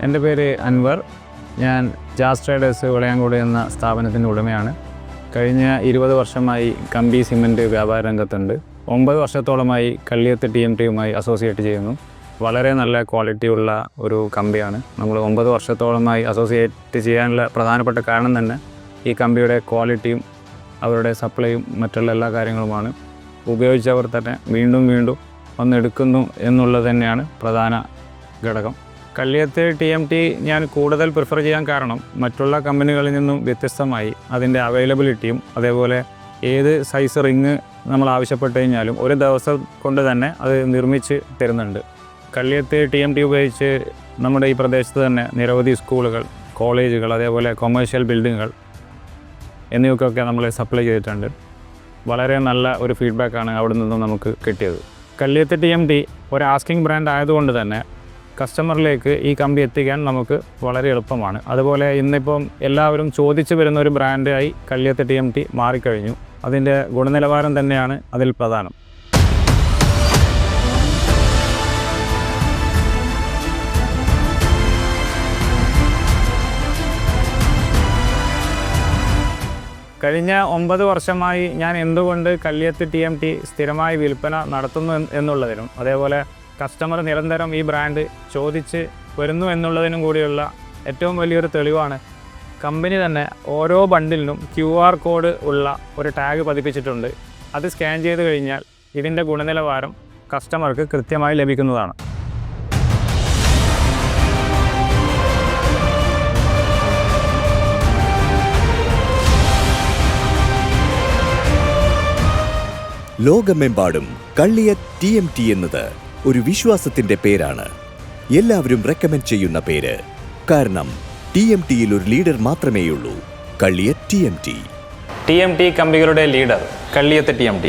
എൻ്റെ പേര് അൻവർ. ഞാൻ ജാസ് ട്രേഡേഴ്സ് വിളയാങ്കോട് എന്ന സ്ഥാപനത്തിൻ്റെ ഉടമയാണ്. കഴിഞ്ഞ 20 വർഷമായി കമ്പി സിമൻറ്റ് വ്യാപാര രംഗത്തുണ്ട്. 9 വർഷത്തോളമായി കള്ളിയത്ത് TMTയുമായി അസോസിയേറ്റ് ചെയ്യുന്നു. വളരെ നല്ല ക്വാളിറ്റിയുള്ള ഒരു കമ്പിയാണ്. നമ്മൾ 9 വർഷത്തോളമായി അസോസിയേറ്റ് ചെയ്യാനുള്ള പ്രധാനപ്പെട്ട കാരണം തന്നെ ഈ കമ്പിയുടെ ക്വാളിറ്റിയും അവരുടെ സപ്ലൈയും മറ്റുള്ള എല്ലാ കാര്യങ്ങളുമാണ്. ഉപയോഗിച്ചവർ തന്നെ വീണ്ടും വന്നെടുക്കുന്നു എന്നുള്ളത് തന്നെയാണ് പ്രധാന ഘടകം. കള്ളിയത്ത് TMT ഞാൻ കൂടുതൽ പ്രിഫർ ചെയ്യാൻ കാരണം മറ്റുള്ള കമ്പനികളിൽ നിന്നും വ്യത്യസ്തമായി അതിൻ്റെ അവൈലബിലിറ്റിയും അതേപോലെ ഏത് സൈസ് റിങ് നമ്മൾ ആവശ്യപ്പെട്ട് കഴിഞ്ഞാലും ഒരു ദിവസം കൊണ്ട് തന്നെ അത് നിർമ്മിച്ച് തരുന്നുണ്ട്. കള്ളിയത്ത് TMT ഉപയോഗിച്ച് നമ്മുടെ ഈ പ്രദേശത്ത് തന്നെ നിരവധി സ്കൂളുകൾ, കോളേജുകൾ, അതേപോലെ കൊമേഴ്ഷ്യൽ ബിൽഡിങ്ങുകൾ എന്നിവയ്ക്കൊക്കെ നമ്മൾ സപ്ലൈ ചെയ്തിട്ടുണ്ട്. വളരെ നല്ല ഒരു ഫീഡ്ബാക്കാണ് അവിടെ നിന്നും നമുക്ക് കിട്ടിയത്. കള്ളിയത്ത് TMT ഒരു ആസ്കിങ് ബ്രാൻഡ് ആയതുകൊണ്ട് തന്നെ കസ്റ്റമറിലേക്ക് ഈ കമ്പി എത്തിക്കാൻ നമുക്ക് വളരെ എളുപ്പമാണ്. അതുപോലെ ഇന്നിപ്പം എല്ലാവരും ചോദിച്ചു വരുന്ന ഒരു ബ്രാൻഡായി കള്ളിയത്ത് TMT മാറിക്കഴിഞ്ഞു. അതിൻ്റെ ഗുണനിലവാരം തന്നെയാണ് അതിൽ പ്രധാനം. കഴിഞ്ഞ 9 വർഷമായി ഞാൻ എന്തുകൊണ്ട് കള്ളിയത്ത് TMT സ്ഥിരമായി വിൽപ്പന നടത്തുന്നു എന്നുള്ളതിനും അതേപോലെ കസ്റ്റമർ നിരന്തരം ഈ ബ്രാൻഡ് ചോദിച്ച് വരുന്നു എന്നുള്ളതിനും കൂടിയുള്ള ഏറ്റവും വലിയൊരു തെളിവാണ് കമ്പനി തന്നെ ഓരോ ബണ്ടിലിനും QR കോഡ് ഉള്ള ഒരു ടാഗ് പതിപ്പിച്ചിട്ടുണ്ട്. അത് സ്കാൻ ചെയ്ത് കഴിഞ്ഞാൽ ഇതിൻ്റെ ഗുണനിലവാരം കസ്റ്റമർക്ക് കൃത്യമായി ലഭിക്കുന്നതാണ്. ലോകമെമ്പാടും കള്ളിയത്ത് TMT എന്നത് ഒരു വിശ്വാസത്തിന്റെ പേരാണ്. എല്ലാവരും റെക്കമെൻഡ് ചെയ്യുന്ന പേര്. കാരണം TMTയിൽ ഒരു ലീഡർ മാത്രമേയുള്ളൂ, കള്ളിയത്ത് TMT. TMT കമ്പികളുടെ ലീഡർ കള്ളിയത്ത് TMT.